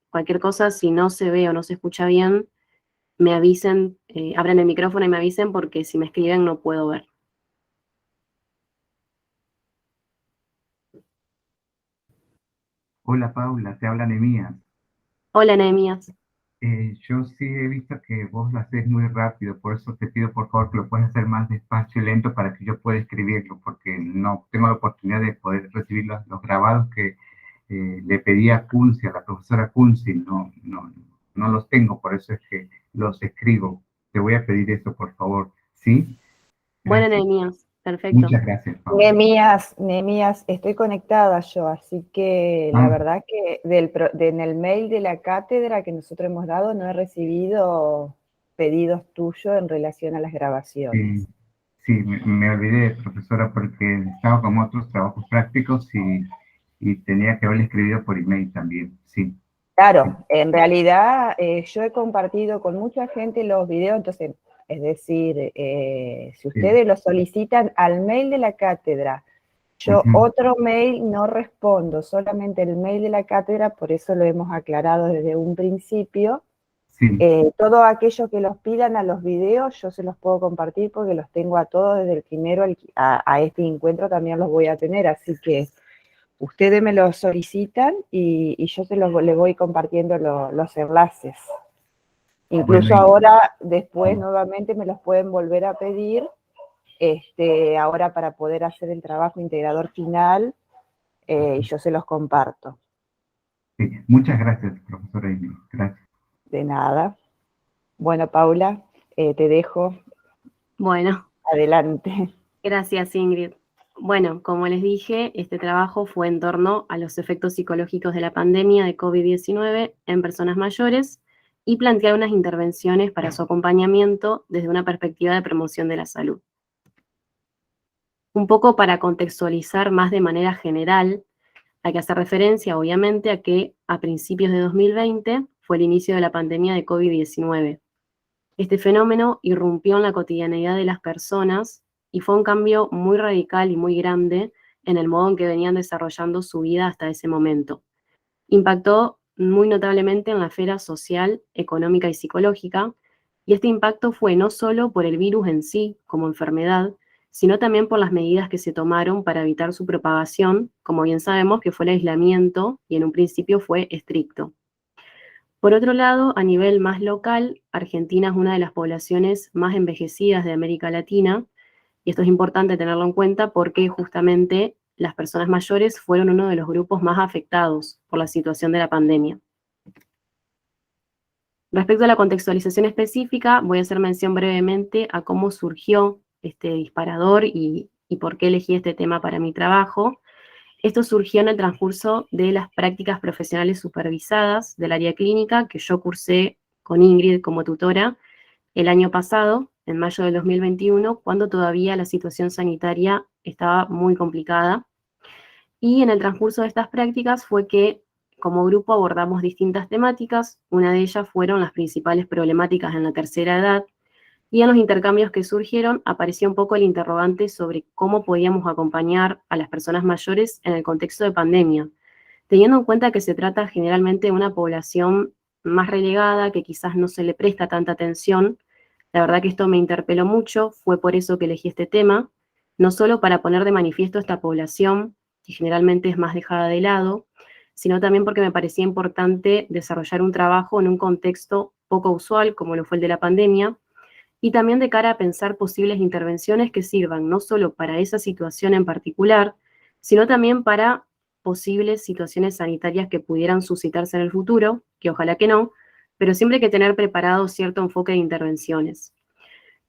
cualquier cosa, si no se ve o no se escucha bien, me avisen, abran el micrófono y me avisen porque si me escriben no puedo ver. Hola Paula, te habla Nehemías. Hola, Nehemías. Yo sí he visto que vos lo haces muy rápido, por eso te pido por favor que lo puedas hacer más despacio y lento para que yo pueda escribirlo, porque no tengo la oportunidad de poder recibir los grabados que le pedí a Kunzi, a la profesora Kunzi, no los tengo, por eso es que los escribo. Te voy a pedir eso, por favor. ¿Sí? Bueno, Gracias. Nehemías, perfecto. Muchas gracias, Paula. Nehemías, estoy conectada yo, así que la Ah, verdad que en el mail de la cátedra que nosotros hemos dado no he recibido pedidos tuyos en relación a las sí, grabaciones. sí, me olvidé, profesora, porque estaba con otros trabajos prácticos y tenía que haberle escribido por email también. Sí, sí, Claro, en realidad yo he compartido con mucha gente los videos, entonces, es decir, si sí. ustedes lo solicitan al mail de la cátedra, yo Ujú, otro mail no respondo, solamente el mail de la cátedra, por eso lo hemos aclarado desde un principio. sí, Todo aquello que los pidan a los videos, yo se los puedo compartir porque los tengo a todos desde el primero a este encuentro también los voy a tener, así que ustedes me los solicitan y yo les voy compartiendo los enlaces. bueno, Incluso ahora, después nuevamente me los pueden volver a pedir, ahora para poder hacer el trabajo integrador final, y yo se los comparto. sí. Muchas gracias, profesora Amy. Gracias. De nada. Bueno, Paula, te dejo. Bueno, Adelante. gracias, Ingrid. Bueno, como les dije, este trabajo fue en torno a los efectos psicológicos de la pandemia de COVID-19 en personas mayores y plantear unas intervenciones para su acompañamiento desde una perspectiva de promoción de la salud. Un poco para contextualizar más de manera general, hay que hacer referencia, obviamente, a que a principios de 2020 fue el inicio de la pandemia de COVID-19. Este fenómeno irrumpió en la cotidianeidad de las personas y fue un cambio muy radical y muy grande en el modo en que venían desarrollando su vida hasta ese momento. Impactó muy notablemente en la esfera social, económica y psicológica, y este impacto fue no solo por el virus en sí como enfermedad, sino también por las medidas que se tomaron para evitar su propagación, como bien sabemos que fue el aislamiento y en un principio fue estricto. Por otro lado, a nivel más local, Argentina es una de las poblaciones más envejecidas de América Latina, y esto es importante tenerlo en cuenta porque justamente las personas mayores fueron uno de los grupos más afectados por la situación de la pandemia. Respecto a la contextualización específica, voy a hacer mención brevemente a cómo surgió este disparador y por qué elegí este tema para mi trabajo. Esto surgió en el transcurso de las prácticas profesionales supervisadas del área clínica que yo cursé con Ingrid como tutora el año pasado, en mayo del 2021, cuando todavía la situación sanitaria estaba muy complicada. Y en el transcurso de estas prácticas fue que como grupo abordamos distintas temáticas. Una de ellas fueron las principales problemáticas en la tercera edad, y en los intercambios que surgieron apareció un poco el interrogante sobre cómo podíamos acompañar a las personas mayores en el contexto de pandemia, teniendo en cuenta que se trata generalmente de una población más relegada, que quizás no se le presta tanta atención. La verdad que esto me interpeló mucho, fue por eso que elegí este tema, no solo para poner de manifiesto esta población, que generalmente es más dejada de lado, sino también porque me parecía importante desarrollar un trabajo en un contexto poco usual, como lo fue el de la pandemia, y también de cara a pensar posibles intervenciones que sirvan no solo para esa situación en particular, sino también para posibles situaciones sanitarias que pudieran suscitarse en el futuro, que ojalá que no, pero siempre hay que tener preparado cierto enfoque de intervenciones.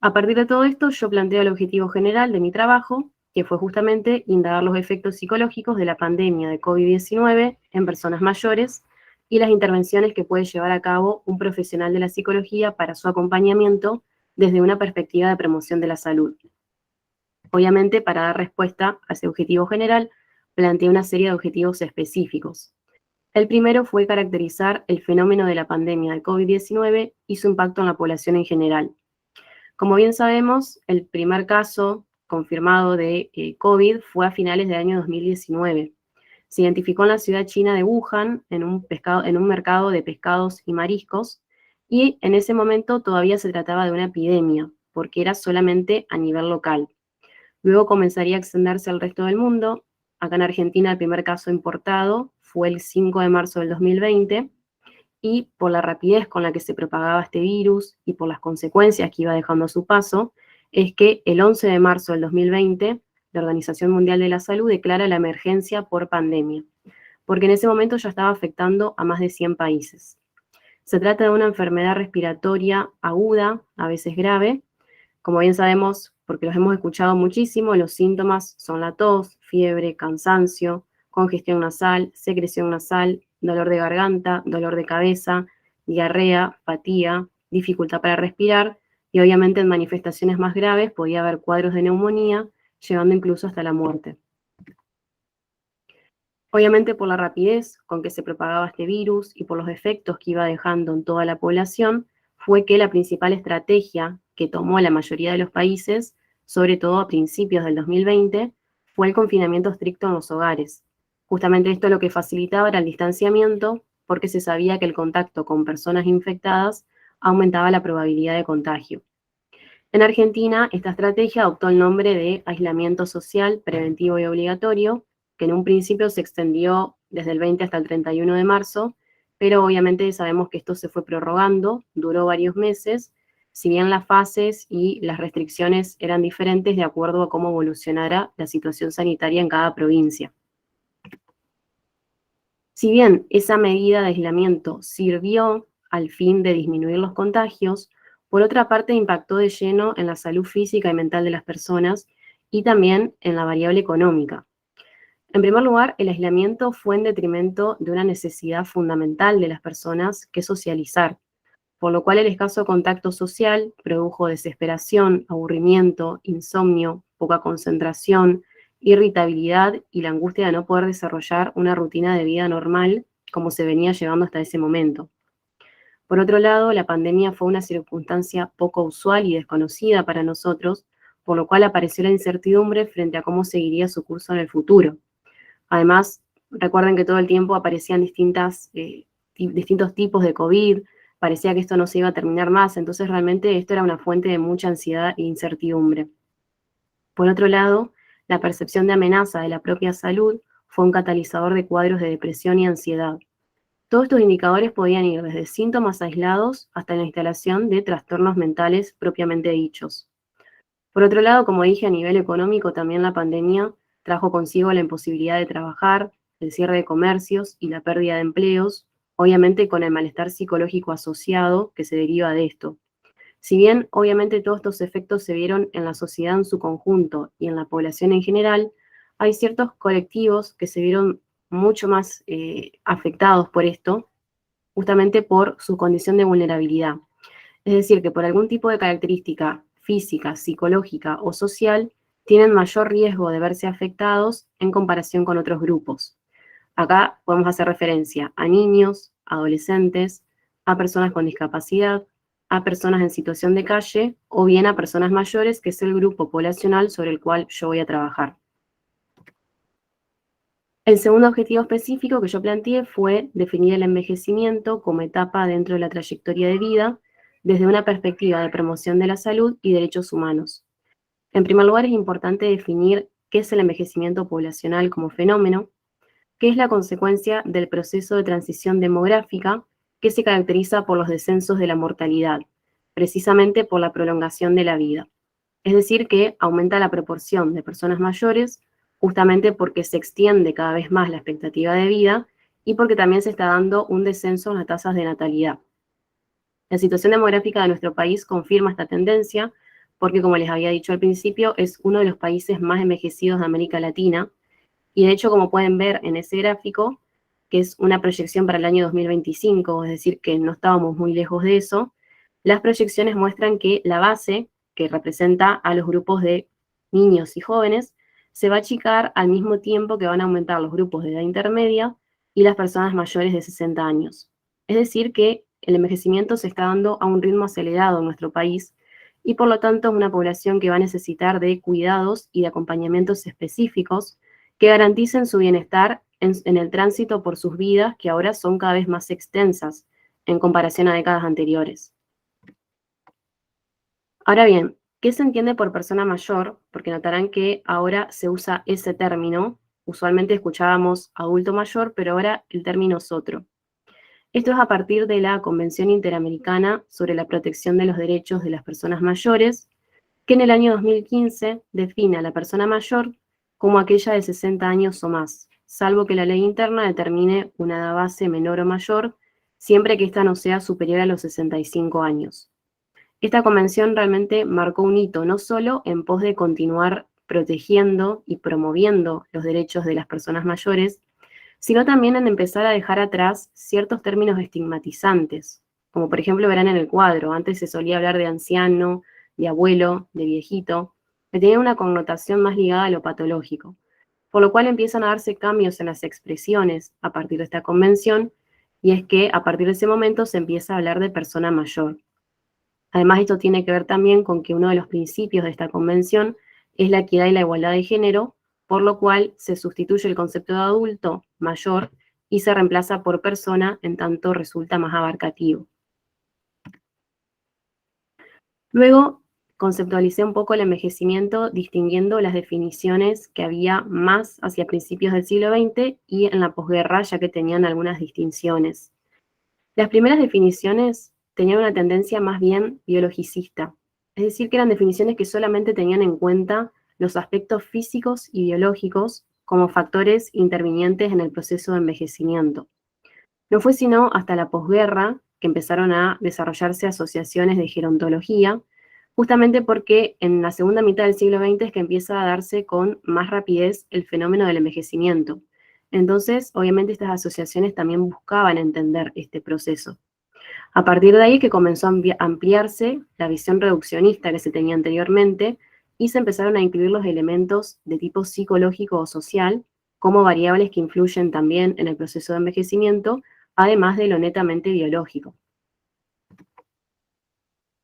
A partir de todo esto, yo planteo el objetivo general de mi trabajo, que fue justamente indagar los efectos psicológicos de la pandemia de COVID-19 en personas mayores y las intervenciones que puede llevar a cabo un profesional de la psicología para su acompañamiento desde una perspectiva de promoción de la salud. Obviamente, para dar respuesta a ese objetivo general, planteé una serie de objetivos específicos. El primero fue caracterizar el fenómeno de la pandemia de COVID-19 y su impacto en la población en general. Como bien sabemos, el primer caso confirmado de COVID fue a finales del año 2019. Se identificó en la ciudad china de Wuhan, en un mercado de pescados y mariscos, y en ese momento todavía se trataba de una epidemia, porque era solamente a nivel local. Luego comenzaría a extenderse al resto del mundo. Acá en Argentina el primer caso importado fue el 5 de marzo del 2020, y por la rapidez con la que se propagaba este virus y por las consecuencias que iba dejando a su paso, es que el 11 de marzo del 2020 la Organización Mundial de la Salud declara la emergencia por pandemia, porque en ese momento ya estaba afectando a más de 100 países. Se trata de una enfermedad respiratoria aguda, a veces grave. Como bien sabemos, porque los hemos escuchado muchísimo, los síntomas son la tos, fiebre, cansancio, congestión nasal, secreción nasal, dolor de garganta, dolor de cabeza, diarrea, fatiga, dificultad para respirar, y obviamente en manifestaciones más graves podía haber cuadros de neumonía, llegando incluso hasta la muerte. Obviamente por la rapidez con que se propagaba este virus y por los efectos que iba dejando en toda la población, fue que la principal estrategia que tomó la mayoría de los países, sobre todo a principios del 2020, fue el confinamiento estricto en los hogares. Justamente esto lo que facilitaba era el distanciamiento, porque se sabía que el contacto con personas infectadas aumentaba la probabilidad de contagio. En Argentina, esta estrategia adoptó el nombre de aislamiento social preventivo y obligatorio, que en un principio se extendió desde el 20 hasta el 31 de marzo, pero obviamente sabemos que esto se fue prorrogando, duró varios meses, si bien las fases y las restricciones eran diferentes de acuerdo a cómo evolucionara la situación sanitaria en cada provincia. Si bien esa medida de aislamiento sirvió al fin de disminuir los contagios, por otra parte impactó de lleno en la salud física y mental de las personas y también en la variable económica. En primer lugar, el aislamiento fue en detrimento de una necesidad fundamental de las personas, que es socializar, por lo cual el escaso contacto social produjo desesperación, aburrimiento, insomnio, poca concentración, irritabilidad y la angustia de no poder desarrollar una rutina de vida normal como se venía llevando hasta ese momento. Por otro lado, la pandemia fue una circunstancia poco usual y desconocida para nosotros, por lo cual apareció la incertidumbre frente a cómo seguiría su curso en el futuro. Además, recuerden que todo el tiempo aparecían distintos tipos de COVID, parecía que esto no se iba a terminar más, entonces realmente esto era una fuente de mucha ansiedad e incertidumbre. Por otro lado, la percepción de amenaza de la propia salud fue un catalizador de cuadros de depresión y ansiedad. Todos estos indicadores podían ir desde síntomas aislados hasta la instalación de trastornos mentales propiamente dichos. Por otro lado, como dije, a nivel económico también la pandemia trajo consigo la imposibilidad de trabajar, el cierre de comercios y la pérdida de empleos, obviamente con el malestar psicológico asociado que se deriva de esto. Si bien obviamente todos estos efectos se vieron en la sociedad en su conjunto y en la población en general, hay ciertos colectivos que se vieron mucho más afectados por esto, justamente por su condición de vulnerabilidad. Es decir, que por algún tipo de característica física, psicológica o social, tienen mayor riesgo de verse afectados en comparación con otros grupos. Acá podemos hacer referencia a niños, adolescentes, a personas con discapacidad, a personas en situación de calle o bien a personas mayores, que es el grupo poblacional sobre el cual yo voy a trabajar. El segundo objetivo específico que yo planteé fue definir el envejecimiento como etapa dentro de la trayectoria de vida desde una perspectiva de promoción de la salud y derechos humanos. En primer lugar, es importante definir qué es el envejecimiento poblacional como fenómeno, que es la consecuencia del proceso de transición demográfica que se caracteriza por los descensos de la mortalidad, precisamente por la prolongación de la vida. Es decir, que aumenta la proporción de personas mayores justamente porque se extiende cada vez más la expectativa de vida y porque también se está dando un descenso en las tasas de natalidad. La situación demográfica de nuestro país confirma esta tendencia porque, como les había dicho al principio, es uno de los países más envejecidos de América Latina. Y de hecho, como pueden ver en ese gráfico, que es una proyección para el año 2025, es decir, que no estábamos muy lejos de eso, las proyecciones muestran que la base, que representa a los grupos de niños y jóvenes, se va a achicar al mismo tiempo que van a aumentar los grupos de edad intermedia y las personas mayores de 60 años. Es decir, que el envejecimiento se está dando a un ritmo acelerado en nuestro país y por lo tanto es una población que va a necesitar de cuidados y de acompañamientos específicos que garanticen su bienestar en el tránsito por sus vidas, que ahora son cada vez más extensas en comparación a décadas anteriores. Ahora bien, ¿qué se entiende por persona mayor? Porque notarán que ahora se usa ese término. Usualmente escuchábamos adulto mayor, pero ahora el término es otro. Esto es a partir de la Convención Interamericana sobre la Protección de los Derechos de las Personas Mayores, que en el año 2015 define a la persona mayor como aquella de 60 años o más, salvo que la ley interna determine una edad base menor o mayor, siempre que ésta no sea superior a los 65 años. Esta convención realmente marcó un hito, no solo en pos de continuar protegiendo y promoviendo los derechos de las personas mayores, sino también en empezar a dejar atrás ciertos términos estigmatizantes, como por ejemplo verán en el cuadro, antes se solía hablar de anciano, de abuelo, de viejito, que tenía una connotación más ligada a lo patológico, por lo cual empiezan a darse cambios en las expresiones a partir de esta convención, y es que a partir de ese momento se empieza a hablar de persona mayor. Además, esto tiene que ver también con que uno de los principios de esta convención es la equidad y la igualdad de género, por lo cual se sustituye el concepto de adulto mayor y se reemplaza por persona, en tanto resulta más abarcativo. Luego, conceptualicé un poco el envejecimiento distinguiendo las definiciones que había más hacia principios del siglo XX y en la posguerra, ya que tenían algunas distinciones. Las primeras definiciones tenían una tendencia más bien biologicista, es decir, que eran definiciones que solamente tenían en cuenta los aspectos físicos y biológicos como factores intervinientes en el proceso de envejecimiento. No fue sino hasta la posguerra que empezaron a desarrollarse asociaciones de gerontología, justamente porque en la segunda mitad del siglo XX es que empieza a darse con más rapidez el fenómeno del envejecimiento. Entonces, obviamente estas asociaciones también buscaban entender este proceso. A partir de ahí que comenzó a ampliarse la visión reduccionista que se tenía anteriormente y se empezaron a incluir los elementos de tipo psicológico o social como variables que influyen también en el proceso de envejecimiento, además de lo netamente biológico.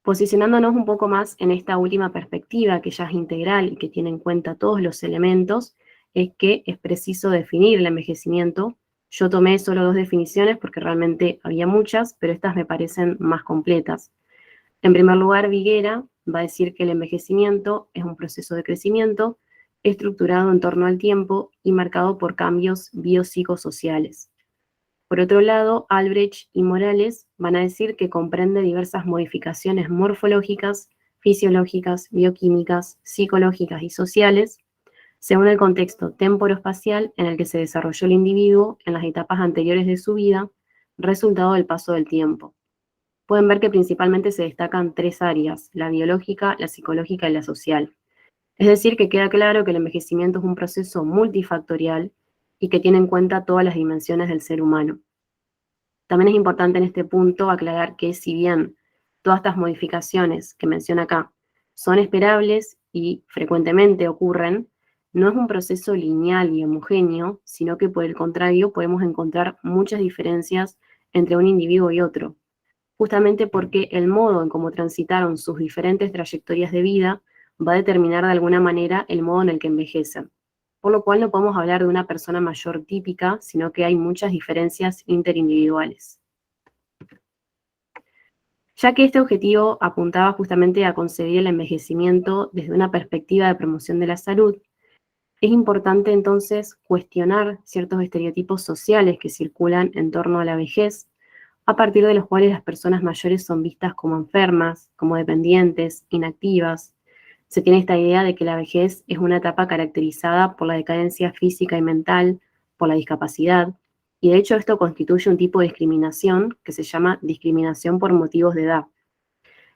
Posicionándonos un poco más en esta última perspectiva, que ya es integral y que tiene en cuenta todos los elementos, es que es preciso definir el envejecimiento. Yo tomé solo 2 definiciones porque realmente había muchas, pero estas me parecen más completas. En primer lugar, Viguera va a decir que el envejecimiento es un proceso de crecimiento estructurado en torno al tiempo y marcado por cambios biopsicosociales. Por otro lado, Albrecht y Morales van a decir que comprende diversas modificaciones morfológicas, fisiológicas, bioquímicas, psicológicas y sociales, según el contexto temporoespacial en el que se desarrolló el individuo en las etapas anteriores de su vida, resultado del paso del tiempo. Pueden ver que principalmente se destacan 3 áreas, la biológica, la psicológica y la social. Es decir, que queda claro que el envejecimiento es un proceso multifactorial y que tiene en cuenta todas las dimensiones del ser humano. También es importante en este punto aclarar que si bien todas estas modificaciones que menciona acá son esperables y frecuentemente ocurren, no es un proceso lineal y homogéneo, sino que por el contrario podemos encontrar muchas diferencias entre un individuo y otro, justamente porque el modo en cómo transitaron sus diferentes trayectorias de vida va a determinar de alguna manera el modo en el que envejecen. Por lo cual no podemos hablar de una persona mayor típica, sino que hay muchas diferencias interindividuales. Ya que este objetivo apuntaba justamente a concebir el envejecimiento desde una perspectiva de promoción de la salud, es importante entonces cuestionar ciertos estereotipos sociales que circulan en torno a la vejez, a partir de los cuales las personas mayores son vistas como enfermas, como dependientes, inactivas. Se tiene esta idea de que la vejez es una etapa caracterizada por la decadencia física y mental, por la discapacidad, y de hecho esto constituye un tipo de discriminación que se llama discriminación por motivos de edad.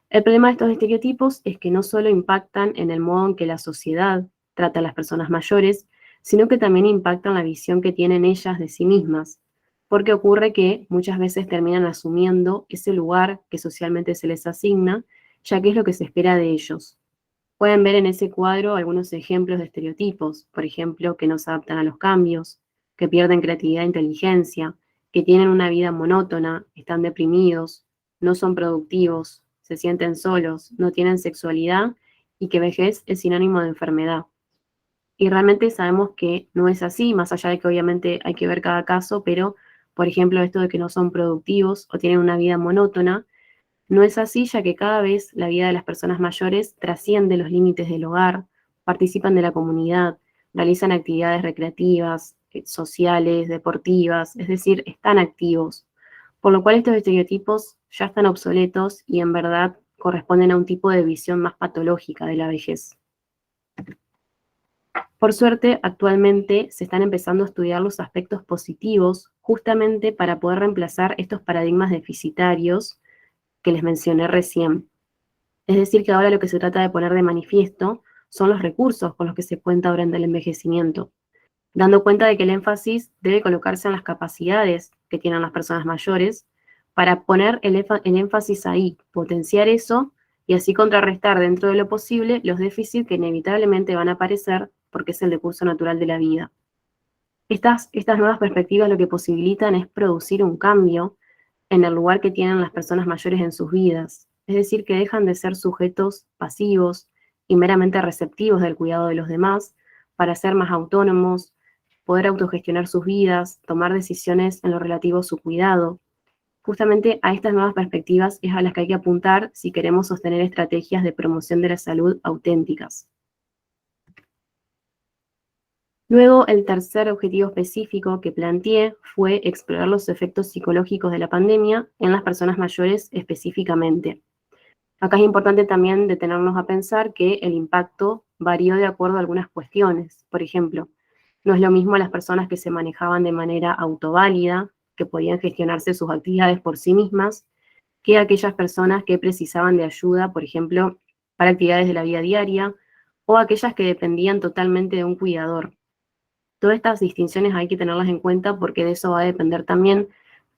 El problema de estos estereotipos es que no solo impactan en el modo en que la sociedad trata a las personas mayores, sino que también impactan la visión que tienen ellas de sí mismas, porque ocurre que muchas veces terminan asumiendo ese lugar que socialmente se les asigna, ya que es lo que se espera de ellos. Pueden ver en ese cuadro algunos ejemplos de estereotipos, por ejemplo, que no se adaptan a los cambios, que pierden creatividad e inteligencia, que tienen una vida monótona, están deprimidos, no son productivos, se sienten solos, no tienen sexualidad y que vejez es sinónimo de enfermedad. Y realmente sabemos que no es así, más allá de que obviamente hay que ver cada caso, pero, por ejemplo, esto de que no son productivos o tienen una vida monótona, no es así, ya que cada vez la vida de las personas mayores trasciende los límites del hogar, participan de la comunidad, realizan actividades recreativas, sociales, deportivas, es decir, están activos. Por lo cual estos estereotipos ya están obsoletos y en verdad corresponden a un tipo de visión más patológica de la vejez. Por suerte, actualmente se están empezando a estudiar los aspectos positivos justamente para poder reemplazar estos paradigmas deficitarios que les mencioné recién. Es decir, que ahora lo que se trata de poner de manifiesto son los recursos con los que se cuenta durante el envejecimiento, dando cuenta de que el énfasis debe colocarse en las capacidades que tienen las personas mayores para poner el énfasis ahí, potenciar eso y así contrarrestar dentro de lo posible los déficits que inevitablemente van a aparecer porque es el decurso natural de la vida. Estas nuevas perspectivas lo que posibilitan es producir un cambio en el lugar que tienen las personas mayores en sus vidas, es decir, que dejan de ser sujetos pasivos y meramente receptivos del cuidado de los demás para ser más autónomos, poder autogestionar sus vidas, tomar decisiones en lo relativo a su cuidado. Justamente a estas nuevas perspectivas es a las que hay que apuntar si queremos sostener estrategias de promoción de la salud auténticas. Luego, el tercer objetivo específico que planteé fue explorar los efectos psicológicos de la pandemia en las personas mayores específicamente. Acá es importante también detenernos a pensar que el impacto varió de acuerdo a algunas cuestiones. Por ejemplo, no es lo mismo las personas que se manejaban de manera autoválida, que podían gestionarse sus actividades por sí mismas, que aquellas personas que precisaban de ayuda, por ejemplo, para actividades de la vida diaria, o aquellas que dependían totalmente de un cuidador. Todas estas distinciones hay que tenerlas en cuenta porque de eso va a depender también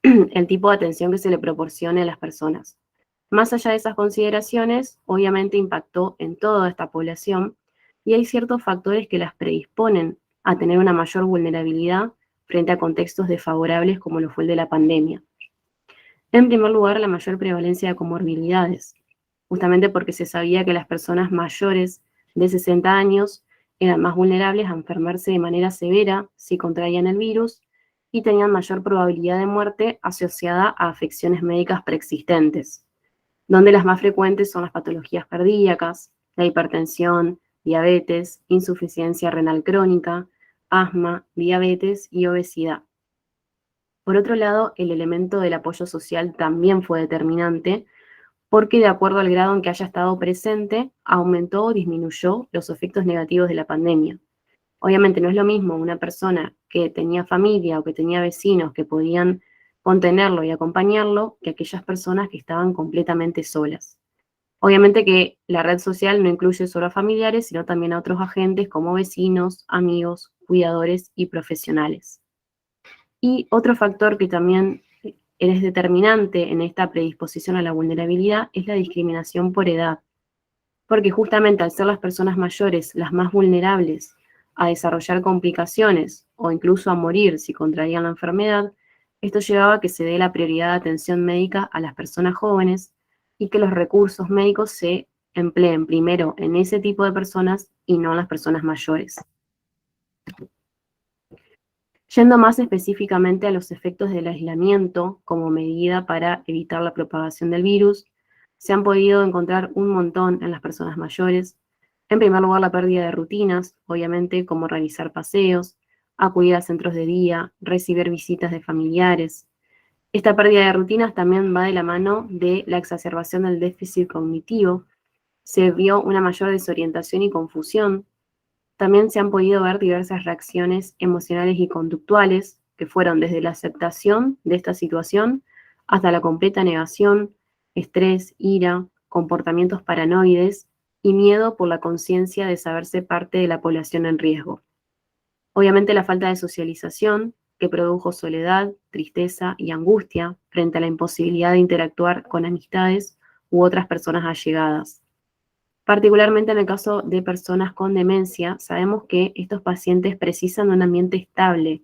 el tipo de atención que se le proporcione a las personas. Más allá de esas consideraciones, obviamente impactó en toda esta población y hay ciertos factores que las predisponen a tener una mayor vulnerabilidad frente a contextos desfavorables como lo fue el de la pandemia. En primer lugar, la mayor prevalencia de comorbilidades, justamente porque se sabía que las personas mayores de 60 años eran más vulnerables a enfermarse de manera severa si contraían el virus y tenían mayor probabilidad de muerte asociada a afecciones médicas preexistentes, donde las más frecuentes son las patologías cardíacas, la hipertensión, diabetes, insuficiencia renal crónica, asma, diabetes y obesidad. Por otro lado, el elemento del apoyo social también fue determinante, porque de acuerdo al grado en que haya estado presente, aumentó o disminuyó los efectos negativos de la pandemia. Obviamente no es lo mismo una persona que tenía familia o que tenía vecinos que podían contenerlo y acompañarlo que aquellas personas que estaban completamente solas. Obviamente que la red social no incluye solo a familiares, sino también a otros agentes como vecinos, amigos, cuidadores y profesionales. Y otro factor que también es determinante en esta predisposición a la vulnerabilidad es la discriminación por edad, porque justamente al ser las personas mayores las más vulnerables a desarrollar complicaciones o incluso a morir si contraían la enfermedad, esto llevaba a que se dé la prioridad de atención médica a las personas jóvenes y que los recursos médicos se empleen primero en ese tipo de personas y no en las personas mayores. Yendo más específicamente a los efectos del aislamiento como medida para evitar la propagación del virus, se han podido encontrar un montón en las personas mayores. En primer lugar, la pérdida de rutinas, obviamente como realizar paseos, acudir a centros de día, recibir visitas de familiares. Esta pérdida de rutinas también va de la mano de la exacerbación del déficit cognitivo. Se vio una mayor desorientación y confusión. También se han podido ver diversas reacciones emocionales y conductuales que fueron desde la aceptación de esta situación hasta la completa negación, estrés, ira, comportamientos paranoides y miedo por la conciencia de saberse parte de la población en riesgo. Obviamente la falta de socialización, que produjo soledad, tristeza y angustia frente a la imposibilidad de interactuar con amistades u otras personas allegadas. Particularmente en el caso de personas con demencia, sabemos que estos pacientes precisan de un ambiente estable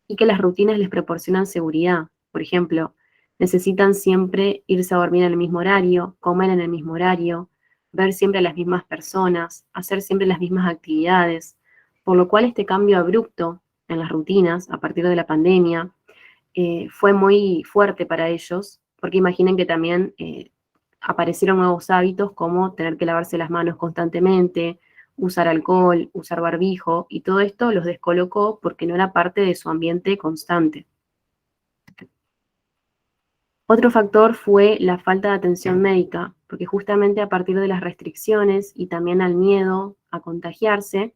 y que las rutinas les proporcionan seguridad. Por ejemplo, necesitan siempre irse a dormir en el mismo horario, comer en el mismo horario, ver siempre a las mismas personas, hacer siempre las mismas actividades, por lo cual este cambio abrupto en las rutinas a partir de la pandemia fue muy fuerte para ellos, porque imaginen que también aparecieron nuevos hábitos como tener que lavarse las manos constantemente, usar alcohol, usar barbijo, y todo esto los descolocó porque no era parte de su ambiente constante. Otro factor fue la falta de atención médica, porque justamente a partir de las restricciones y también al miedo a contagiarse,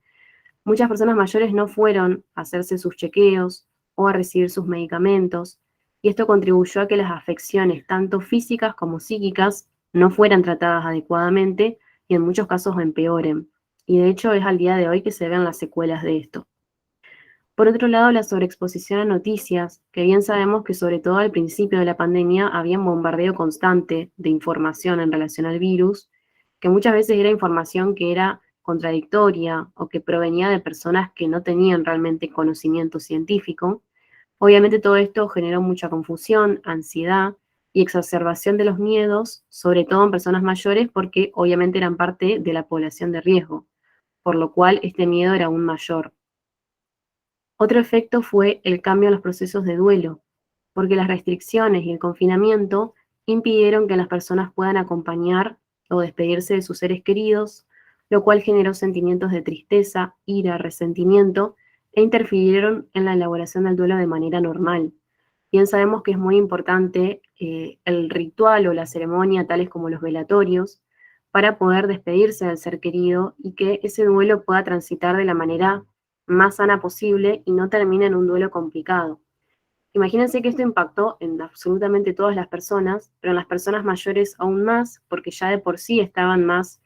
muchas personas mayores no fueron a hacerse sus chequeos o a recibir sus medicamentos, y esto contribuyó a que las afecciones, tanto físicas como psíquicas, no fueran tratadas adecuadamente y en muchos casos empeoren. Y de hecho es al día de hoy que se ven las secuelas de esto. Por otro lado, la sobreexposición a noticias, que bien sabemos que sobre todo al principio de la pandemia había un bombardeo constante de información en relación al virus, que muchas veces era información que era contradictoria o que provenía de personas que no tenían realmente conocimiento científico. Obviamente todo esto generó mucha confusión, ansiedad y exacerbación de los miedos, sobre todo en personas mayores, porque obviamente eran parte de la población de riesgo, por lo cual este miedo era aún mayor. Otro efecto fue el cambio en los procesos de duelo, porque las restricciones y el confinamiento impidieron que las personas puedan acompañar o despedirse de sus seres queridos, lo cual generó sentimientos de tristeza, ira, resentimiento e interfirieron en la elaboración del duelo de manera normal. Bien sabemos que es muy importante el ritual o la ceremonia, tales como los velatorios, para poder despedirse del ser querido y que ese duelo pueda transitar de la manera más sana posible y no termine en un duelo complicado. Imagínense que esto impactó en absolutamente todas las personas, pero en las personas mayores aún más, porque ya de por sí estaban más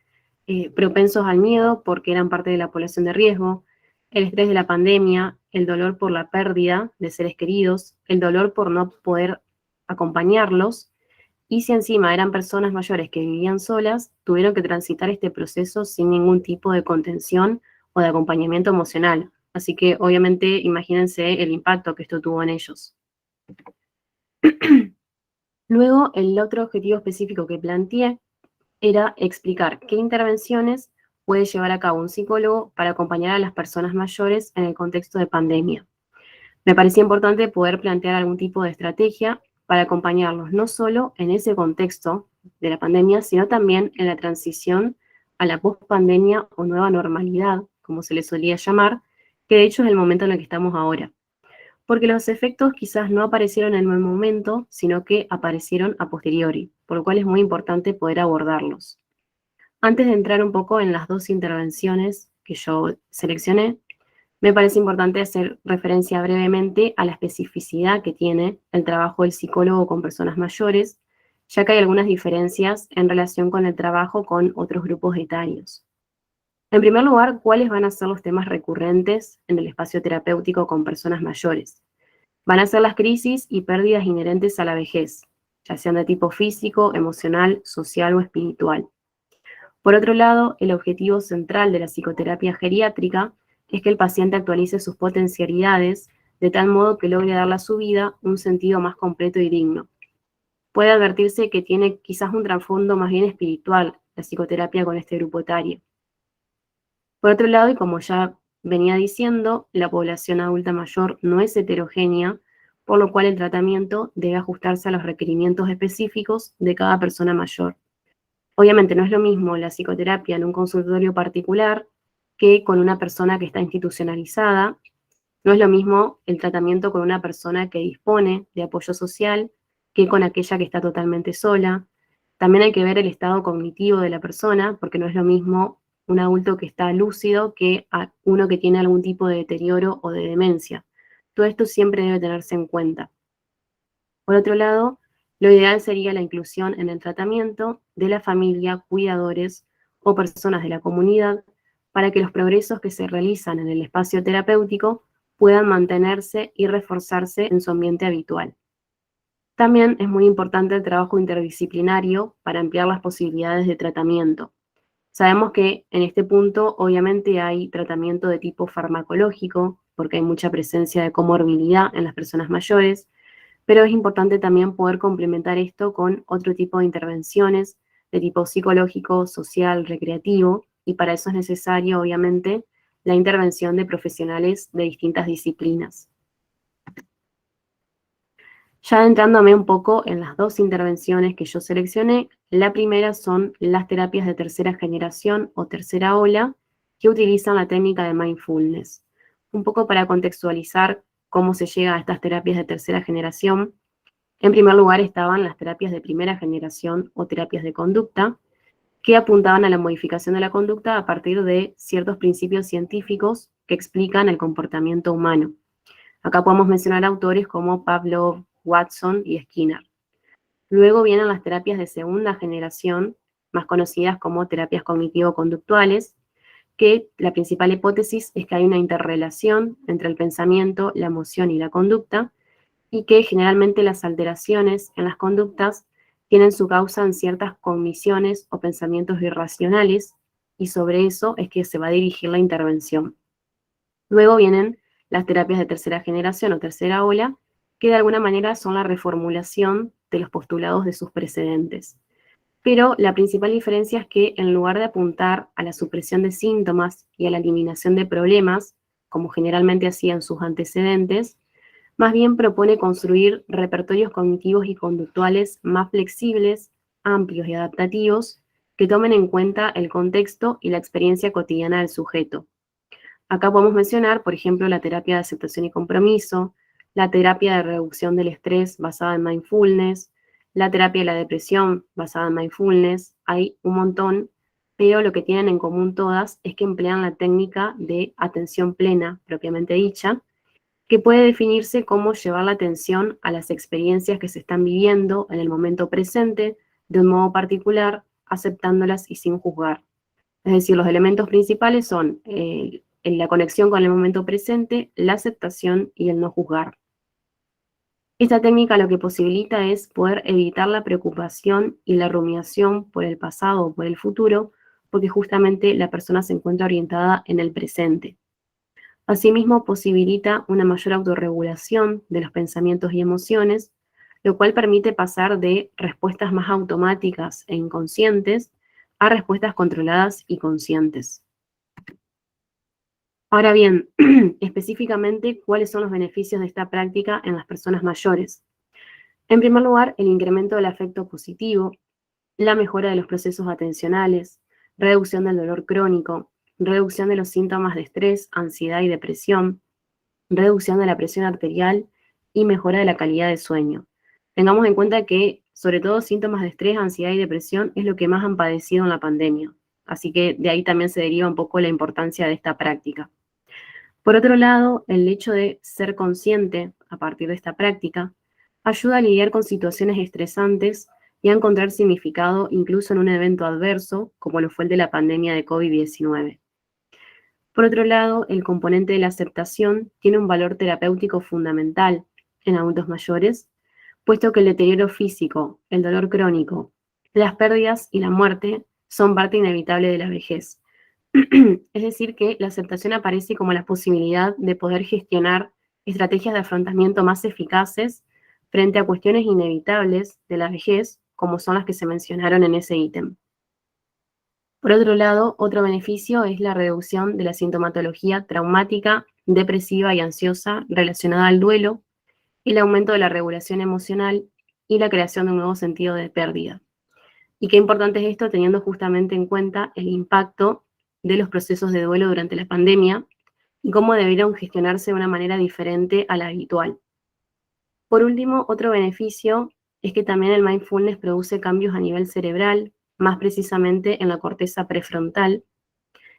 propensos al miedo, porque eran parte de la población de riesgo, el estrés de la pandemia, el dolor por la pérdida de seres queridos, el dolor por no poder acompañarlos, y si encima eran personas mayores que vivían solas, tuvieron que transitar este proceso sin ningún tipo de contención o de acompañamiento emocional. Así que obviamente imagínense el impacto que esto tuvo en ellos. Luego, el otro objetivo específico que planteé era explicar qué intervenciones puede llevar a cabo un psicólogo para acompañar a las personas mayores en el contexto de pandemia. Me parecía importante poder plantear algún tipo de estrategia para acompañarlos no solo en ese contexto de la pandemia, sino también en la transición a la pospandemia o nueva normalidad, como se le solía llamar, que de hecho es el momento en el que estamos ahora. Porque los efectos quizás no aparecieron en el momento, sino que aparecieron a posteriori, por lo cual es muy importante poder abordarlos. Antes de entrar un poco en las dos intervenciones que yo seleccioné, me parece importante hacer referencia brevemente a la especificidad que tiene el trabajo del psicólogo con personas mayores, ya que hay algunas diferencias en relación con el trabajo con otros grupos etarios. En primer lugar, ¿cuáles van a ser los temas recurrentes en el espacio terapéutico con personas mayores? Van a ser las crisis y pérdidas inherentes a la vejez, ya sean de tipo físico, emocional, social o espiritual. Por otro lado, el objetivo central de la psicoterapia geriátrica es que el paciente actualice sus potencialidades de tal modo que logre darle a su vida un sentido más completo y digno. Puede advertirse que tiene quizás un trasfondo más bien espiritual la psicoterapia con este grupo etario. Por otro lado, y como ya venía diciendo, la población adulta mayor no es heterogénea, por lo cual el tratamiento debe ajustarse a los requerimientos específicos de cada persona mayor. Obviamente no es lo mismo la psicoterapia en un consultorio particular que con una persona que está institucionalizada. No es lo mismo el tratamiento con una persona que dispone de apoyo social que con aquella que está totalmente sola. También hay que ver el estado cognitivo de la persona, porque no es lo mismo un adulto que está lúcido que a uno que tiene algún tipo de deterioro o de demencia. Todo esto siempre debe tenerse en cuenta. Por otro lado, lo ideal sería la inclusión en el tratamiento de la familia, cuidadores o personas de la comunidad para que los progresos que se realizan en el espacio terapéutico puedan mantenerse y reforzarse en su ambiente habitual. También es muy importante el trabajo interdisciplinario para ampliar las posibilidades de tratamiento. Sabemos que en este punto obviamente hay tratamiento de tipo farmacológico, porque hay mucha presencia de comorbilidad en las personas mayores, pero es importante también poder complementar esto con otro tipo de intervenciones de tipo psicológico, social, recreativo, y para eso es necesario, obviamente, la intervención de profesionales de distintas disciplinas. Ya adentrándome un poco en las dos intervenciones que yo seleccioné, la primera son las terapias de tercera generación o tercera ola que utilizan la técnica de mindfulness. Un poco para contextualizar cómo se llega a estas terapias de tercera generación. En primer lugar estaban las terapias de primera generación o terapias de conducta, que apuntaban a la modificación de la conducta a partir de ciertos principios científicos que explican el comportamiento humano. Acá podemos mencionar autores como Pavlov, Watson y Skinner. Luego vienen las terapias de segunda generación, más conocidas como terapias cognitivo-conductuales, que la principal hipótesis es que hay una interrelación entre el pensamiento, la emoción y la conducta, y que generalmente las alteraciones en las conductas tienen su causa en ciertas cogniciones o pensamientos irracionales, y sobre eso es que se va a dirigir la intervención. Luego vienen las terapias de tercera generación o tercera ola, que de alguna manera son la reformulación de los postulados de sus precedentes. Pero la principal diferencia es que en lugar de apuntar a la supresión de síntomas y a la eliminación de problemas, como generalmente hacían sus antecedentes, más bien propone construir repertorios cognitivos y conductuales más flexibles, amplios y adaptativos, que tomen en cuenta el contexto y la experiencia cotidiana del sujeto. Acá podemos mencionar, por ejemplo, la terapia de aceptación y compromiso, la terapia de reducción del estrés basada en mindfulness, la terapia de la depresión basada en mindfulness. Hay un montón, pero lo que tienen en común todas es que emplean la técnica de atención plena, propiamente dicha, que puede definirse como llevar la atención a las experiencias que se están viviendo en el momento presente, de un modo particular, aceptándolas y sin juzgar. Es decir, los elementos principales son la conexión con el momento presente, la aceptación y el no juzgar. Esta técnica lo que posibilita es poder evitar la preocupación y la rumiación por el pasado o por el futuro, porque justamente la persona se encuentra orientada en el presente. Asimismo, posibilita una mayor autorregulación de los pensamientos y emociones, lo cual permite pasar de respuestas más automáticas e inconscientes a respuestas controladas y conscientes. Ahora bien, específicamente, ¿cuáles son los beneficios de esta práctica en las personas mayores? En primer lugar, el incremento del afecto positivo, la mejora de los procesos atencionales, reducción del dolor crónico, reducción de los síntomas de estrés, ansiedad y depresión, reducción de la presión arterial y mejora de la calidad de sueño. Tengamos en cuenta que, sobre todo, síntomas de estrés, ansiedad y depresión es lo que más han padecido en la pandemia. Así que de ahí también se deriva un poco la importancia de esta práctica. Por otro lado, el hecho de ser consciente a partir de esta práctica ayuda a lidiar con situaciones estresantes y a encontrar significado incluso en un evento adverso, como lo fue el de la pandemia de COVID-19. Por otro lado, el componente de la aceptación tiene un valor terapéutico fundamental en adultos mayores, puesto que el deterioro físico, el dolor crónico, las pérdidas y la muerte son parte inevitable de la vejez. Es decir, que la aceptación aparece como la posibilidad de poder gestionar estrategias de afrontamiento más eficaces frente a cuestiones inevitables de la vejez, como son las que se mencionaron en ese ítem. Por otro lado, otro beneficio es la reducción de la sintomatología traumática, depresiva y ansiosa relacionada al duelo, el aumento de la regulación emocional y la creación de un nuevo sentido de pérdida. Y qué importante es esto teniendo justamente en cuenta el impacto de los procesos de duelo durante la pandemia y cómo debieron gestionarse de una manera diferente a la habitual. Por último, otro beneficio es que también el mindfulness produce cambios a nivel cerebral, más precisamente en la corteza prefrontal,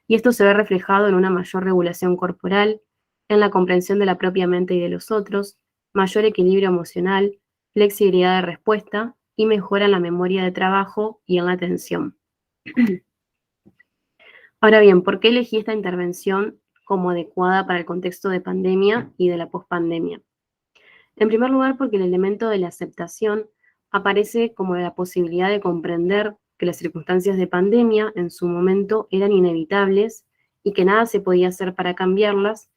y esto se ve reflejado en una mayor regulación corporal, en la comprensión de la propia mente y de los otros, mayor equilibrio emocional, flexibilidad de respuesta y mejora en la memoria de trabajo y en la atención. Ahora bien, ¿por qué elegí esta intervención como adecuada para el contexto de pandemia y de la pospandemia? En primer lugar, porque el elemento de la aceptación aparece como la posibilidad de comprender que las circunstancias de pandemia en su momento eran inevitables y que nada se podía hacer para cambiarlas,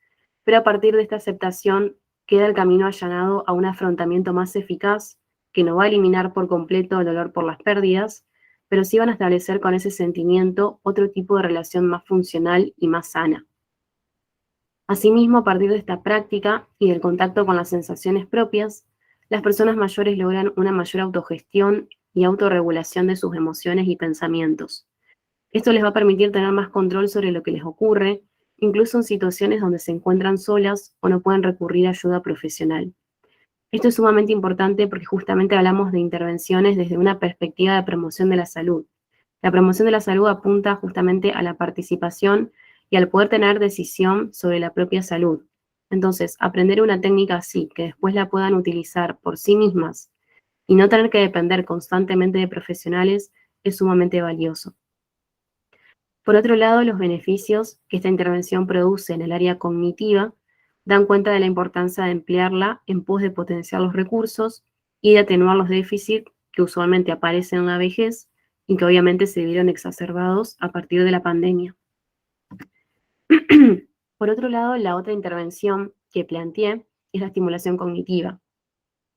pero a partir de esta aceptación queda el camino allanado a un afrontamiento más eficaz que no va a eliminar por completo el dolor por las pérdidas, pero sí van a establecer con ese sentimiento otro tipo de relación más funcional y más sana. Asimismo, a partir de esta práctica y del contacto con las sensaciones propias, las personas mayores logran una mayor autogestión y autorregulación de sus emociones y pensamientos. Esto les va a permitir tener más control sobre lo que les ocurre, incluso en situaciones donde se encuentran solas o no pueden recurrir a ayuda profesional. Esto es sumamente importante porque justamente hablamos de intervenciones desde una perspectiva de promoción de la salud. La promoción de la salud apunta justamente a la participación y al poder tener decisión sobre la propia salud. Entonces, aprender una técnica así, que después la puedan utilizar por sí mismas y no tener que depender constantemente de profesionales, es sumamente valioso. Por otro lado, los beneficios que esta intervención produce en el área cognitiva dan cuenta de la importancia de emplearla en pos de potenciar los recursos y de atenuar los déficits que usualmente aparecen en la vejez y que obviamente se vieron exacerbados a partir de la pandemia. Por otro lado, la otra intervención que planteé es la estimulación cognitiva,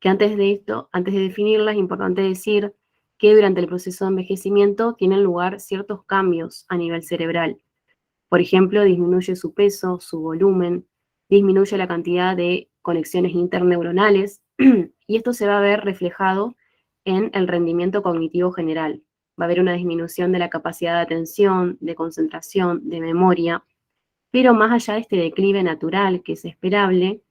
que antes de definirla, es importante decir que durante el proceso de envejecimiento tienen lugar ciertos cambios a nivel cerebral. Por ejemplo, disminuye su peso, su volumen, disminuye la cantidad de conexiones interneuronales y esto se va a ver reflejado en el rendimiento cognitivo general. Va a haber una disminución de la capacidad de atención, de concentración, de memoria, pero más allá de este declive natural que es esperable,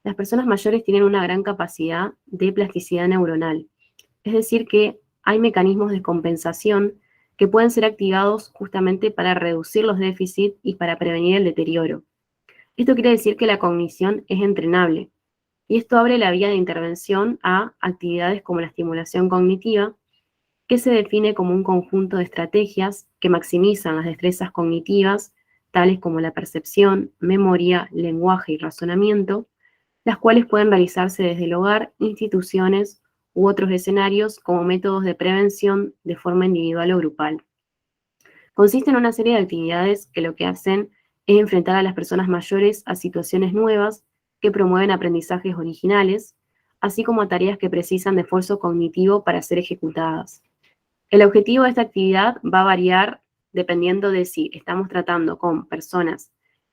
las personas mayores tienen una gran capacidad de plasticidad neuronal. Es decir, que hay mecanismos de compensación que pueden ser activados justamente para reducir los déficits y para prevenir el deterioro. Esto quiere decir que la cognición es entrenable, y esto abre la vía de intervención a actividades como la estimulación cognitiva, que se define como un conjunto de estrategias que maximizan las destrezas cognitivas, tales como la percepción, memoria, lenguaje y razonamiento, las cuales pueden realizarse desde el hogar, instituciones u otros escenarios como métodos de prevención de forma individual o grupal. Consiste en una serie de actividades que lo que hacen es enfrentar a las personas mayores a situaciones nuevas que promueven aprendizajes originales, así como a tareas que precisan de esfuerzo cognitivo para ser ejecutadas. El objetivo de esta actividad va a variar dependiendo de si estamos tratando con personas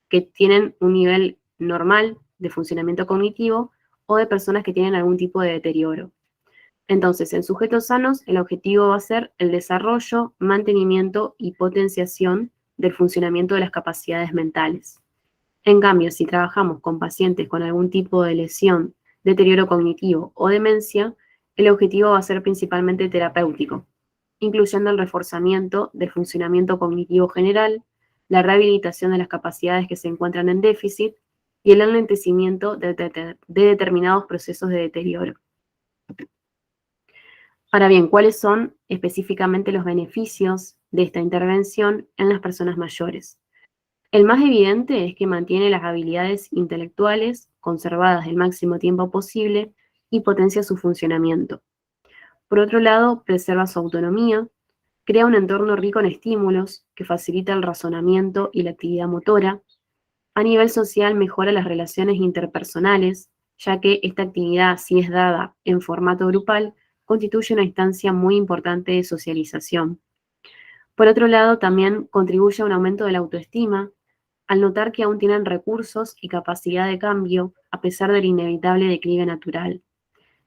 que tienen un nivel normal de funcionamiento cognitivo o de personas que tienen algún tipo de deterioro. Entonces, en sujetos sanos, el objetivo va a ser el desarrollo, mantenimiento y potenciación del funcionamiento de las capacidades mentales. En cambio, si trabajamos con pacientes con algún tipo de lesión, deterioro cognitivo o demencia, el objetivo va a ser principalmente terapéutico, incluyendo el reforzamiento del funcionamiento cognitivo general, la rehabilitación de las capacidades que se encuentran en déficit y el enlentecimiento de determinados procesos de deterioro. Ahora bien, ¿cuáles son específicamente los beneficios de esta intervención en las personas mayores? El más evidente es que mantiene las habilidades intelectuales conservadas el máximo tiempo posible y potencia su funcionamiento. Por otro lado, preserva su autonomía, crea un entorno rico en estímulos que facilita el razonamiento y la actividad motora. A nivel social mejora las relaciones interpersonales, ya que esta actividad, si es dada en formato grupal, constituye una instancia muy importante de socialización. Por otro lado, también contribuye a un aumento de la autoestima, al notar que aún tienen recursos y capacidad de cambio, a pesar del inevitable declive natural.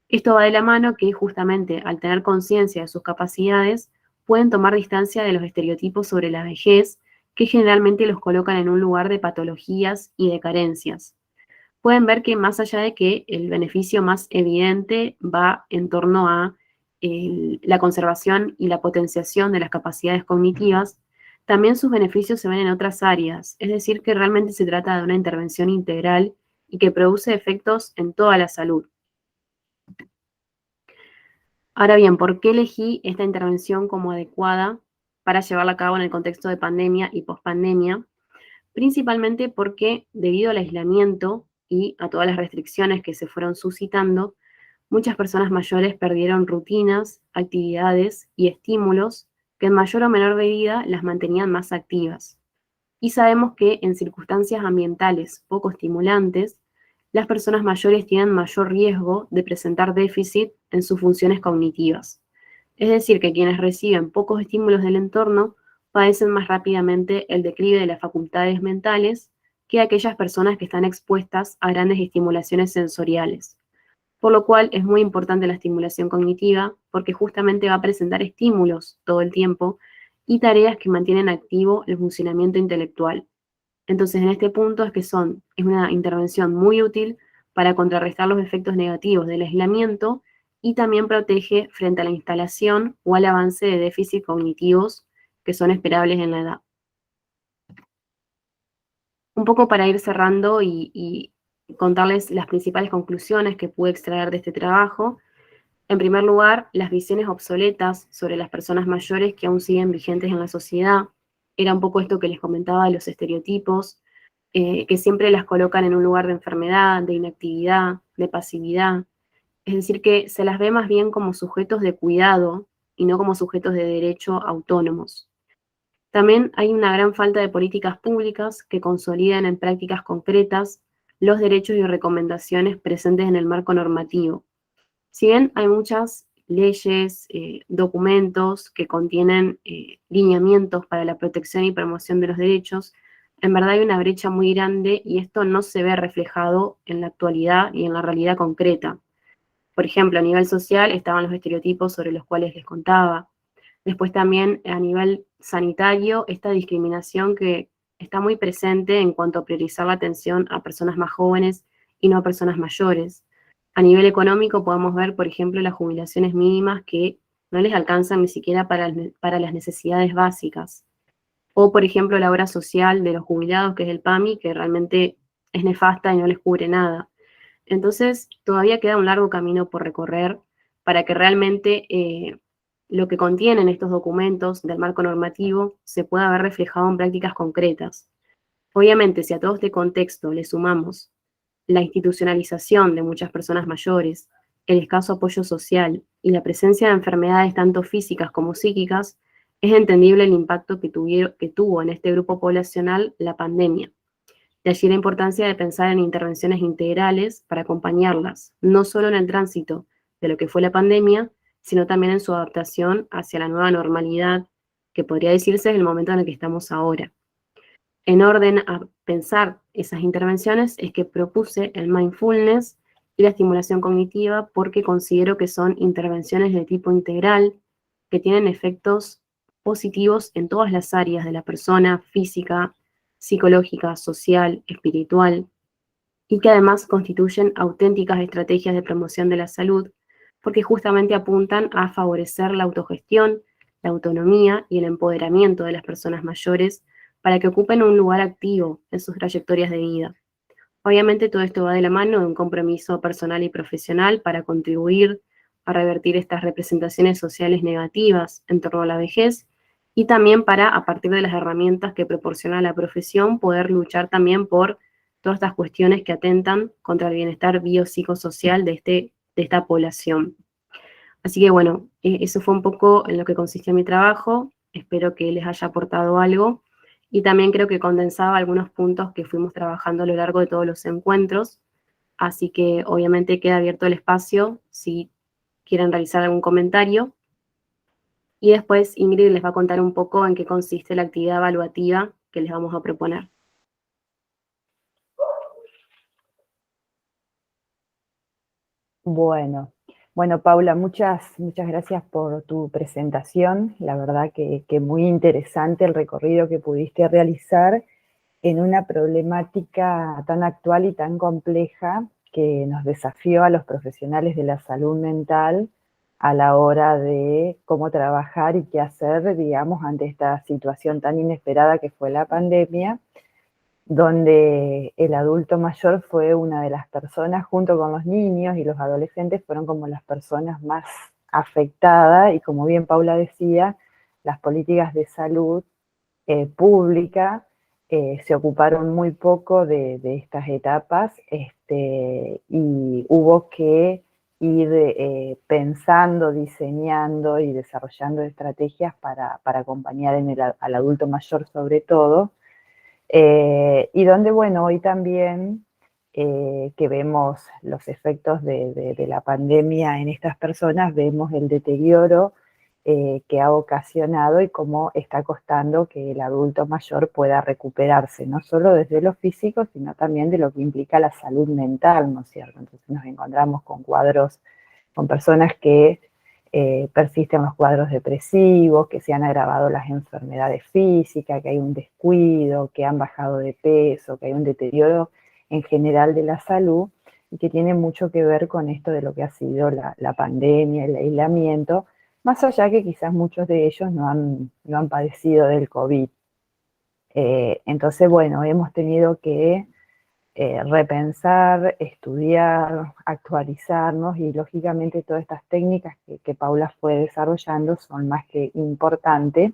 Esto va de la mano que justamente al tener conciencia de sus capacidades, pueden tomar distancia de los estereotipos sobre la vejez, que generalmente los colocan en un lugar de patologías y de carencias. Pueden ver que más allá de que el beneficio más evidente va en torno a la conservación y la potenciación de las capacidades cognitivas, también sus beneficios se ven en otras áreas, es decir, que realmente se trata de una intervención integral y que produce efectos en toda la salud. Ahora bien, ¿por qué elegí esta intervención como adecuada para llevarla a cabo en el contexto de pandemia y pospandemia? Principalmente porque, debido al aislamiento y a todas las restricciones que se fueron suscitando, muchas personas mayores perdieron rutinas, actividades y estímulos que en mayor o menor medida las mantenían más activas. Y sabemos que en circunstancias ambientales poco estimulantes, las personas mayores tienen mayor riesgo de presentar déficit en sus funciones cognitivas. Es decir, que quienes reciben pocos estímulos del entorno padecen más rápidamente el declive de las facultades mentales, que aquellas personas que están expuestas a grandes estimulaciones sensoriales. Por lo cual es muy importante la estimulación cognitiva porque justamente va a presentar estímulos todo el tiempo y tareas que mantienen activo el funcionamiento intelectual. Entonces, en este punto es una intervención muy útil para contrarrestar los efectos negativos del aislamiento y también protege frente a la instalación o al avance de déficits cognitivos que son esperables en la edad. Un poco para ir cerrando y contarles las principales conclusiones que pude extraer de este trabajo. En primer lugar, las visiones obsoletas sobre las personas mayores que aún siguen vigentes en la sociedad. Era un poco esto que les comentaba de los estereotipos, que siempre las colocan en un lugar de enfermedad, de inactividad, de pasividad. Es decir, que se las ve más bien como sujetos de cuidado y no como sujetos de derecho autónomos. También hay una gran falta de políticas públicas que consoliden en prácticas concretas los derechos y recomendaciones presentes en el marco normativo. Si bien hay muchas leyes, documentos que contienen lineamientos para la protección y promoción de los derechos, en verdad hay una brecha muy grande y esto no se ve reflejado en la actualidad y en la realidad concreta. Por ejemplo, a nivel social estaban los estereotipos sobre los cuales les contaba. Después también a nivel sanitario, esta discriminación que está muy presente en cuanto a priorizar la atención a personas más jóvenes y no a personas mayores. A nivel económico podemos ver, por ejemplo, las jubilaciones mínimas que no les alcanzan ni siquiera para las necesidades básicas. O, por ejemplo, la obra social de los jubilados, que es el PAMI, que realmente es nefasta y no les cubre nada. Entonces, todavía queda un largo camino por recorrer para que realmente lo que contienen estos documentos del marco normativo se pueda ver reflejado en prácticas concretas. Obviamente, si a todo este contexto le sumamos la institucionalización de muchas personas mayores, el escaso apoyo social y la presencia de enfermedades tanto físicas como psíquicas, es entendible el impacto que tuvo en este grupo poblacional la pandemia. De allí la importancia de pensar en intervenciones integrales para acompañarlas, no solo en el tránsito de lo que fue la pandemia, sino también en su adaptación hacia la nueva normalidad, que podría decirse es el momento en el que estamos ahora. En orden a pensar esas intervenciones es que propuse el mindfulness y la estimulación cognitiva porque considero que son intervenciones de tipo integral que tienen efectos positivos en todas las áreas de la persona, física, psicológica, social, espiritual, y que además constituyen auténticas estrategias de promoción de la salud porque justamente apuntan a favorecer la autogestión, la autonomía y el empoderamiento de las personas mayores para que ocupen un lugar activo en sus trayectorias de vida. Obviamente todo esto va de la mano de un compromiso personal y profesional para contribuir a revertir estas representaciones sociales negativas en torno a la vejez y también para, a partir de las herramientas que proporciona la profesión, poder luchar también por todas estas cuestiones que atentan contra el bienestar biopsicosocial de esta población. Así que bueno, eso fue un poco en lo que consistió mi trabajo. Espero que les haya aportado algo. Y también creo que condensaba algunos puntos que fuimos trabajando a lo largo de todos los encuentros. Así que obviamente queda abierto el espacio si quieren realizar algún comentario. Y después Ingrid les va a contar un poco en qué consiste la actividad evaluativa que les vamos a proponer. Bueno, Paula, muchas gracias por tu presentación. La verdad que muy interesante el recorrido que pudiste realizar en una problemática tan actual y tan compleja que nos desafió a los profesionales de la salud mental a la hora de cómo trabajar y qué hacer, digamos, ante esta situación tan inesperada que fue la pandemia, donde el adulto mayor fue una de las personas, junto con los niños y los adolescentes, fueron como las personas más afectadas, y como bien Paula decía, las políticas de salud pública se ocuparon muy poco de estas etapas, y hubo que ir pensando, diseñando y desarrollando estrategias para acompañar al adulto mayor sobre todo. Y donde, bueno, hoy también que vemos los efectos de la pandemia en estas personas, vemos el deterioro que ha ocasionado y cómo está costando que el adulto mayor pueda recuperarse, no solo desde lo físico, sino también de lo que implica la salud mental, ¿no es cierto? Entonces nos encontramos con cuadros, con personas que persisten los cuadros depresivos, que se han agravado las enfermedades físicas, que hay un descuido, que han bajado de peso, que hay un deterioro en general de la salud, y que tiene mucho que ver con esto de lo que ha sido la pandemia, el aislamiento, más allá que quizás muchos de ellos no han padecido del COVID. Entonces, bueno, hemos tenido que repensar, estudiar, actualizarnos, y lógicamente todas estas técnicas que Paula fue desarrollando son más que importantes,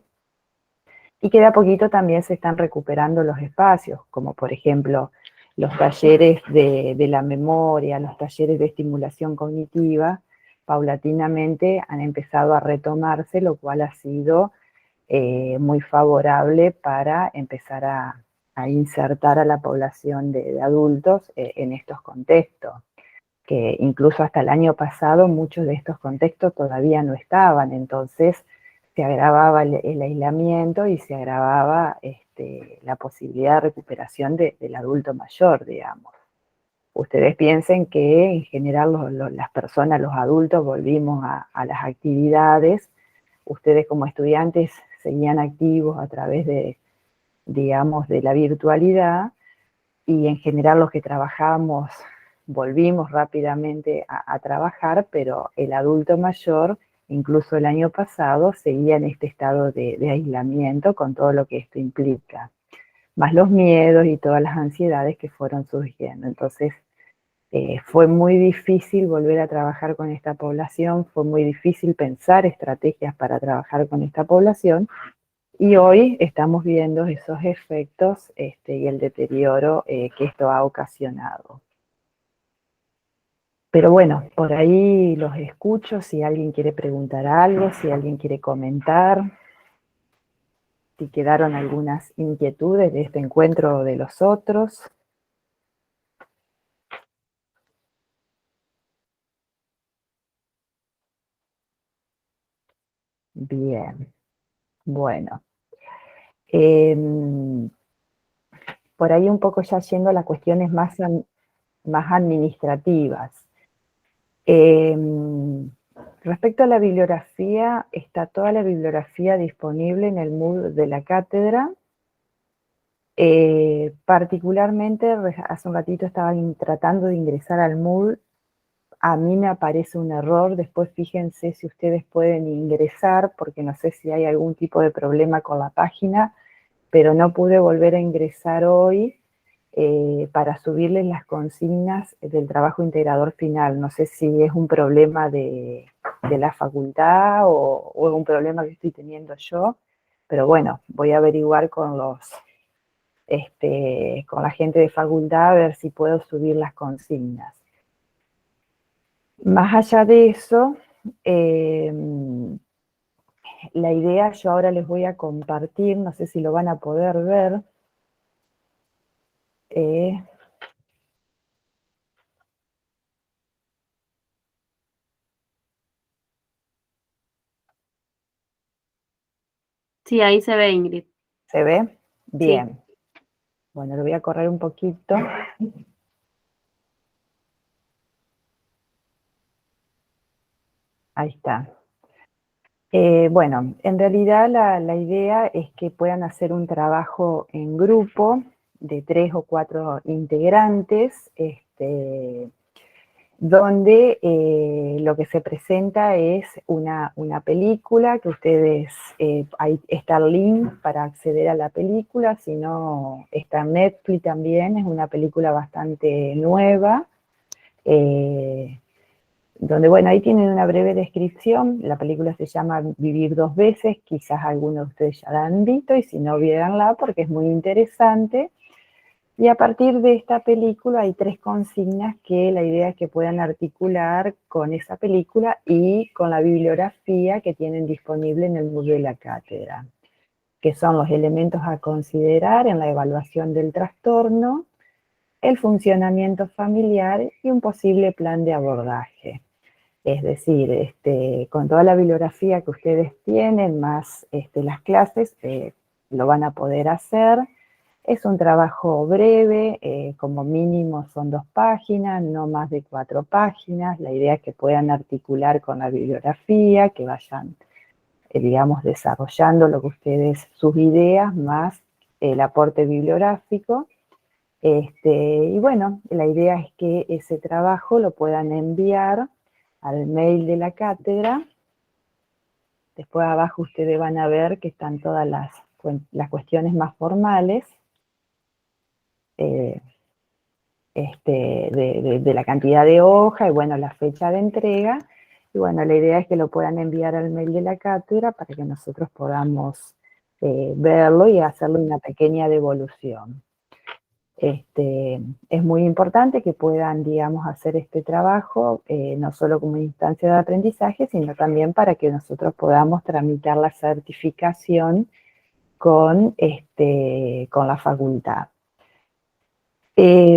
y que de a poquito también se están recuperando los espacios, como por ejemplo los talleres de la memoria, los talleres de estimulación cognitiva, paulatinamente han empezado a retomarse, lo cual ha sido muy favorable para empezar a insertar a la población de adultos en estos contextos, que incluso hasta el año pasado muchos de estos contextos todavía no estaban, entonces se agravaba el aislamiento y se agravaba la posibilidad de recuperación del adulto mayor, digamos. Ustedes piensen que en general las personas, los adultos, volvimos a las actividades. Ustedes como estudiantes seguían activos a través de, digamos, de la virtualidad, y en general los que trabajamos volvimos rápidamente a trabajar, pero el adulto mayor, incluso el año pasado, seguía en este estado de aislamiento con todo lo que esto implica, más los miedos y todas las ansiedades que fueron surgiendo. Entonces, fue muy difícil volver a trabajar con esta población, fue muy difícil pensar estrategias para trabajar con esta población, y hoy estamos viendo esos efectos y el deterioro que esto ha ocasionado. Pero bueno, por ahí los escucho, si alguien quiere preguntar algo, si alguien quiere comentar, si quedaron algunas inquietudes de este encuentro o de los otros. Bien, bueno. Por ahí un poco ya yendo a las cuestiones más administrativas. Respecto a la bibliografía, está toda la bibliografía disponible en el Moodle de la cátedra. Particularmente, hace un ratito estaba tratando de ingresar al Moodle, a mí me aparece un error, después fíjense si ustedes pueden ingresar, porque no sé si hay algún tipo de problema con la página, pero no pude volver a ingresar hoy para subirles las consignas del trabajo integrador final. No sé si es un problema de la facultad o es un problema que estoy teniendo yo, pero bueno, voy a averiguar con con la gente de facultad a ver si puedo subir las consignas. Más allá de eso, la idea, yo ahora les voy a compartir, no sé si lo van a poder ver. Sí, ahí se ve, Ingrid. ¿Se ve? Bien. Sí. Bueno, lo voy a correr un poquito. Ahí está. Bueno, en realidad la idea es que puedan hacer un trabajo en grupo de 3 o 4 integrantes, donde lo que se presenta es una película que ustedes, ahí está el link para acceder a la película, si no está en Netflix también, es una película bastante nueva, donde, bueno, ahí tienen una breve descripción. La película se llama Vivir dos veces, quizás algunos de ustedes ya la han visto, y si no, véanla porque es muy interesante. Y a partir de esta película hay 3 consignas que la idea es que puedan articular con esa película y con la bibliografía que tienen disponible en el Moodle de la cátedra, que son los elementos a considerar en la evaluación del trastorno, el funcionamiento familiar y un posible plan de abordaje. Es decir, con toda la bibliografía que ustedes tienen, más las clases, lo van a poder hacer. Es un trabajo breve, como mínimo son 2 páginas, no más de 4 páginas. La idea es que puedan articular con la bibliografía, que vayan, digamos, desarrollando lo que ustedes, sus ideas, más el aporte bibliográfico. Y bueno, la idea es que ese trabajo lo puedan enviar al mail de la cátedra. Después abajo ustedes van a ver que están todas las cuestiones más formales de la cantidad de hoja y bueno, la fecha de entrega. Y bueno, la idea es que lo puedan enviar al mail de la cátedra para que nosotros podamos verlo y hacerle una pequeña devolución. Es muy importante que puedan, digamos, hacer este trabajo, no solo como instancia de aprendizaje, sino también para que nosotros podamos tramitar la certificación con la facultad.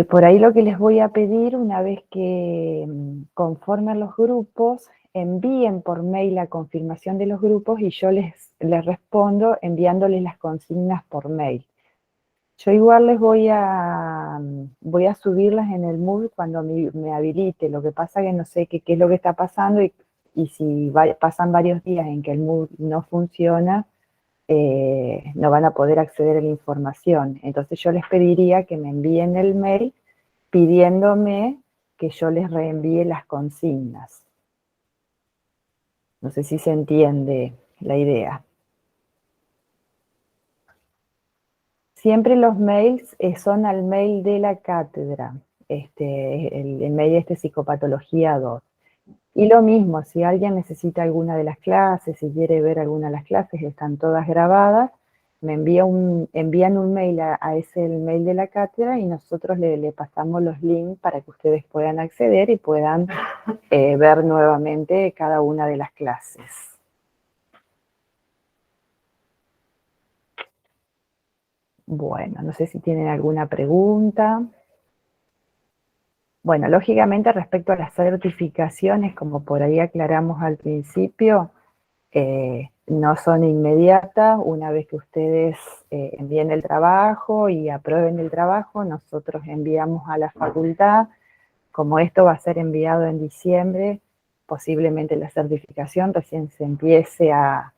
Por ahí lo que les voy a pedir, una vez que conformen los grupos, envíen por mail la confirmación de los grupos y yo les respondo enviándoles las consignas por mail. Yo igual les voy a subirlas en el Moodle cuando me habilite. Lo que pasa que no sé qué es lo que está pasando y si pasan varios días en que el Moodle no funciona, no van a poder acceder a la información. Entonces yo les pediría que me envíen el mail pidiéndome que yo les reenvíe las consignas. No sé si se entiende la idea. Siempre los mails son al mail de la cátedra, el mail Psicopatología 2. Y lo mismo, si alguien necesita alguna de las clases, si quiere ver alguna de las clases, están todas grabadas, me envían un mail a ese mail de la cátedra y nosotros le pasamos los links para que ustedes puedan acceder y puedan ver nuevamente cada una de las clases. Bueno, no sé si tienen alguna pregunta. Bueno, lógicamente respecto a las certificaciones, como por ahí aclaramos al principio, no son inmediatas. Una vez que ustedes envíen el trabajo y aprueben el trabajo, nosotros enviamos a la facultad. Como esto va a ser enviado en diciembre, posiblemente la certificación recién se empiece a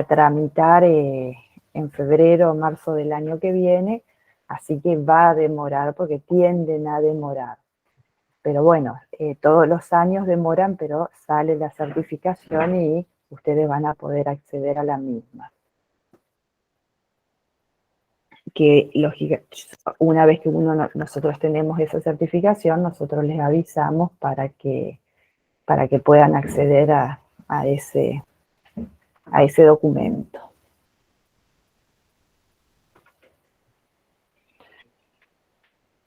tramitar en febrero o marzo del año que viene, así que va a demorar porque tienden a demorar. Pero bueno, todos los años demoran, pero sale la certificación y ustedes van a poder acceder a la misma. Que una vez que nosotros tenemos esa certificación, nosotros les avisamos para que puedan acceder a ese documento.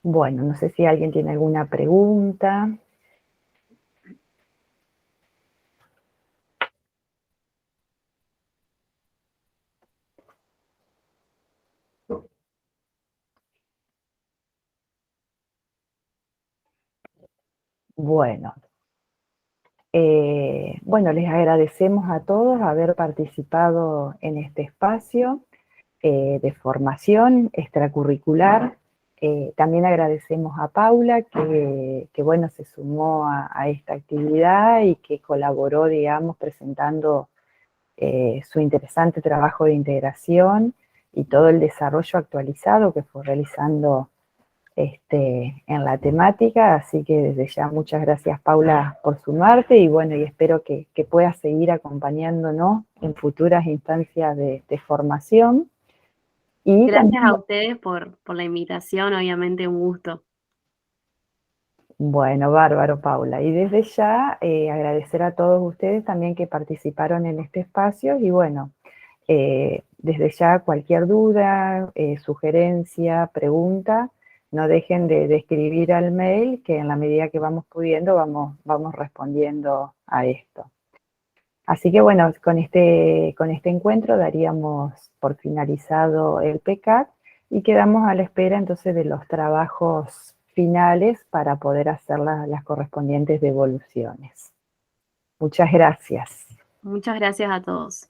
Bueno, no sé si alguien tiene alguna pregunta. Bueno, les agradecemos a todos haber participado en este espacio de formación extracurricular. También agradecemos a Paula que bueno, se sumó a esta actividad y que colaboró, digamos, presentando su interesante trabajo de integración y todo el desarrollo actualizado que fue realizando en la temática, así que desde ya muchas gracias Paula por sumarte y bueno, y espero que puedas seguir acompañándonos en futuras instancias de formación. Y gracias también, a ustedes por la invitación, obviamente un gusto. bueno, bárbaro Paula, y desde ya agradecer a todos ustedes también que participaron en este espacio y bueno, desde ya cualquier duda, sugerencia, pregunta, no dejen de escribir al mail, que en la medida que vamos pudiendo vamos respondiendo a esto. Así que bueno, con este encuentro daríamos por finalizado el PCAT y quedamos a la espera entonces de los trabajos finales para poder hacer las correspondientes devoluciones. Muchas gracias. Muchas gracias a todos.